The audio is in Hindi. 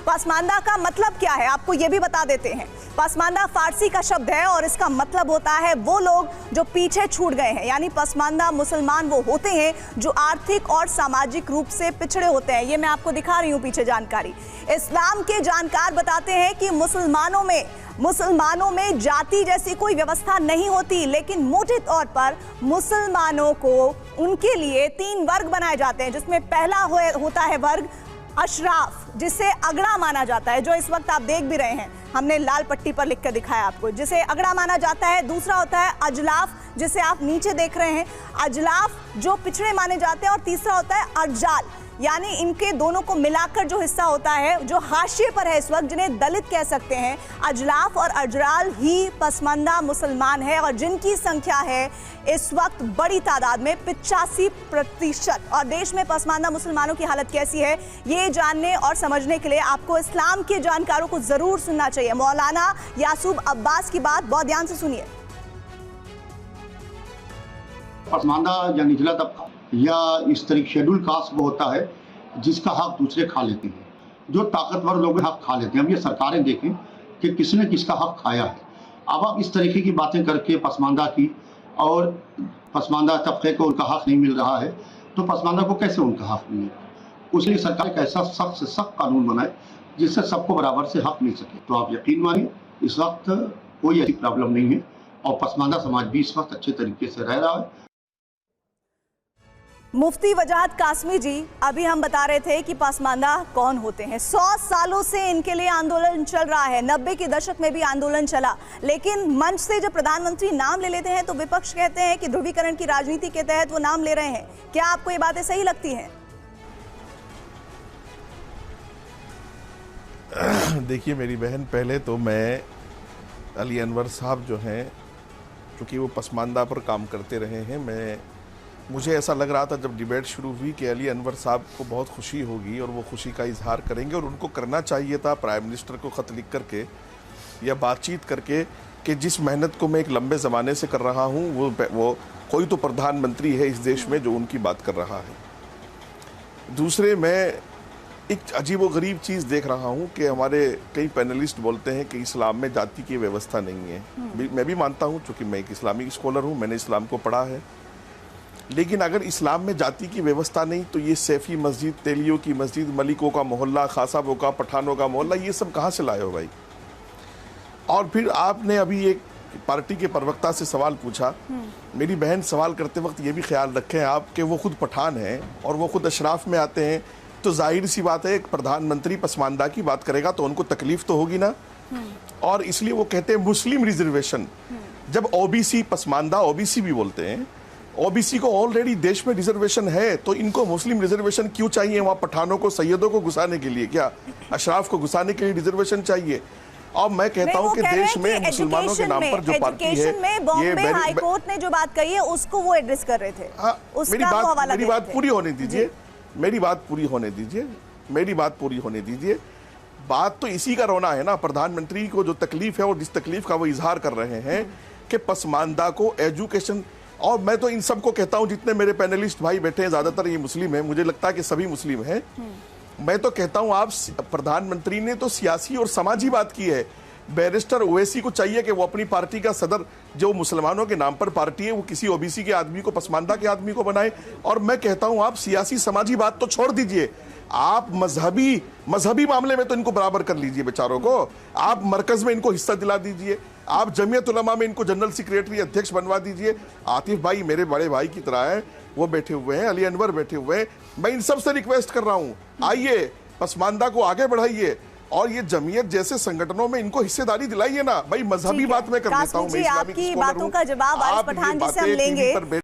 पसमानदा का मतलब क्या है आपको ये भी बता देते हैं। पसमानदा फारसी का शब्द है और इसका मतलब होता है वो लोग जो पीछे छूट गए हैं, यानी पसमानदा मुसलमान वो होते हैं जो आर्थिक और सामाजिक रूप से पिछड़े होते हैं। ये मैं आपको दिखा रही हूँ पीछे जानकारी। इस्लाम के जानकार बताते हैं कि मुसलमानों में जाति जैसी कोई व्यवस्था नहीं होती, लेकिन मोटे तौर पर मुसलमानों को उनके लिए 3 वर्ग बनाए जाते हैं, जिसमें पहला होता है वर्ग अशराफ, जिसे अगड़ा माना जाता है, जो इस वक्त आप देख भी रहे हैं, हमने लाल पट्टी पर लिख कर दिखाया आपको, जिसे अगड़ा माना जाता है। दूसरा होता है अजलाफ, जिसे आप नीचे देख रहे हैं, अजलाफ जो पिछड़े माने जाते हैं। और तीसरा होता है अर्जाल, यानी इनके दोनों को मिलाकर जो हिस्सा होता है जो हाशिए पर है इस वक्त, जिन्हें दलित कह सकते हैं। अजलाफ और अजराल ही पसमानदा मुसलमान है और जिनकी संख्या है इस वक्त बड़ी तादाद में 85%। और देश में पसमानदा मुसलमानों की हालत कैसी है ये जानने और समझने के लिए आपको इस्लाम के जानकारों को जरूर सुनना चाहिए। मौलाना यासूब अब्बास की बात बहुत ध्यान से सुनिए। पसमानदा या निचला तबका या इस तरीके शेड्यूल कास्ट वो होता है जिसका हक दूसरे खा लेते हैं, जो ताकतवर लोग हक खा लेते हैं। अब ये सरकारें देखें कि किसने किसका हक खाया है। अब आप इस तरीके की बातें करके पसमानदा की और पसमानदा तबके को उनका हक नहीं मिल रहा है, तो पसमानदा को कैसे उनका हक मिले? उसलिए सरकार एक ऐसा सख्त से सख्त कानून बनाए जिससे सबको बराबर से हक मिल सके। तो आप यकीन मानिए इस वक्त कोई ऐसी प्रॉब्लम नहीं है और पसमानदा समाज भी इस वक्त अच्छे तरीके से रह रहा है। मुफ्ती वजाहत कासमी जी, अभी हम बता रहे थे कि पसमानदा कौन होते हैं। 100 सालों से इनके लिए आंदोलन चल रहा है, 90 के दशक में भी आंदोलन चला, लेकिन मंच से जब प्रधानमंत्री नाम ले लेते हैं तो विपक्ष कहते हैं कि ध्रुवीकरण की राजनीति के तहत वो नाम ले रहे हैं। क्या आपको ये बातें सही लगती हैं? देखिए मेरी बहन, पहले तो मैं अली अनवर साहब जो हैं, क्योंकि वो पसमानदा पर काम करते रहे हैं, मुझे ऐसा लग रहा था जब डिबेट शुरू हुई कि अली अनवर साहब को बहुत खुशी होगी और वो खुशी का इजहार करेंगे, और उनको करना चाहिए था प्राइम मिनिस्टर को ख़त लिख करके या बातचीत करके कि जिस मेहनत को मैं एक लंबे ज़माने से कर रहा हूँ वो कोई तो प्रधानमंत्री है इस देश में जो उनकी बात कर रहा है। दूसरे, मैं एक अजीबोगरीब चीज़ देख रहा हूँ कि हमारे कई पैनलिस्ट बोलते हैं कि इस्लाम में जाति की व्यवस्था नहीं है। मैं भी मानता हूँ, चूँकि मैं एक इस्लामिक स्कॉलर हूँ, मैंने इस्लाम को पढ़ा है, लेकिन अगर इस्लाम में जाति की व्यवस्था नहीं तो ये सैफी मस्जिद, तेलियों की मस्जिद, मलिकों का मोहल्ला, खासाबों का, पठानों का मोहल्ला, ये सब कहाँ से लाए हो भाई? और फिर आपने अभी एक पार्टी के प्रवक्ता से सवाल पूछा। मेरी बहन, सवाल करते वक्त ये भी ख्याल रखें आप कि वो खुद पठान हैं और वो खुद अशराफ में आते हैं, तो जाहिर सी बात है एक प्रधानमंत्री पसमानदा की बात करेगा तो उनको तकलीफ तो होगी ना। और इसलिए वो कहते हैं मुस्लिम रिजर्वेशन। जब ओबीसी, पसमानदा ओबीसी भी बोलते हैं, ओबीसी को ऑलरेडी देश में रिजर्वेशन है, तो इनको मुस्लिम रिजर्वेशन क्यों चाहिए? वहाँ पठानों को, सैयदों को घुसाने के लिए क्या, अशराफ को घुसाने के लिए रिजर्वेशन चाहिए? और मैं कहता हूँ कि देश में मुसलमानों के नाम पर जो पार्टी है, ये हाई कोर्ट ने जो बात कही है उसको वो एड्रेस कर रहे थे। मेरी बात पूरी होने दीजिए, मेरी बात पूरी होने दीजिए। बात तो इसी का रोना है ना, प्रधानमंत्री को जो तकलीफ है और जिस तकलीफ का वो इजहार कर रहे हैं कि पसमानदा को एजुकेशन, और मैं तो इन सबको कहता हूं, जितने मेरे पैनलिस्ट भाई बैठे हैं ज्यादातर ये मुस्लिम हैं, मुझे लगता है कि सभी मुस्लिम हैं। मैं तो कहता हूं आप, प्रधानमंत्री ने तो सियासी और समाजी बात की है। बैरिस्टर ओवैसी को चाहिए कि वो अपनी पार्टी का सदर, जो मुसलमानों के नाम पर पार्टी है, वो किसी ओबीसी के आदमी को, पसमानदा के आदमी को बनाए। और मैं कहता हूं आप सियासी समाजी बात तो छोड़ दीजिए, आप मजहबी मामले में तो इनको बराबर कर लीजिए बेचारों को। आप मरकज में इनको हिस्सा दिला दीजिए, आप जमीयत उलमा में इनको जनरल सेक्रेटरी, अध्यक्ष बनवा दीजिए। आतिफ भाई मेरे बड़े भाई की तरह हैं, वो बैठे हुए हैं, अली अनवर बैठे हुए हैं। मैं इन सब से रिक्वेस्ट कर रहा हूं, आइए पसमानदा को आगे बढ़ाइए और ये जमीयत जैसे संगठनों में इनको हिस्सेदारी दिलाइए ना भाई। मजहबी बात मैं कर देता हूं, मैं इस्लामिक स्कॉलर हूं, आपकी बातों का जवाब आरिफ पठान जी से हम लेंगे।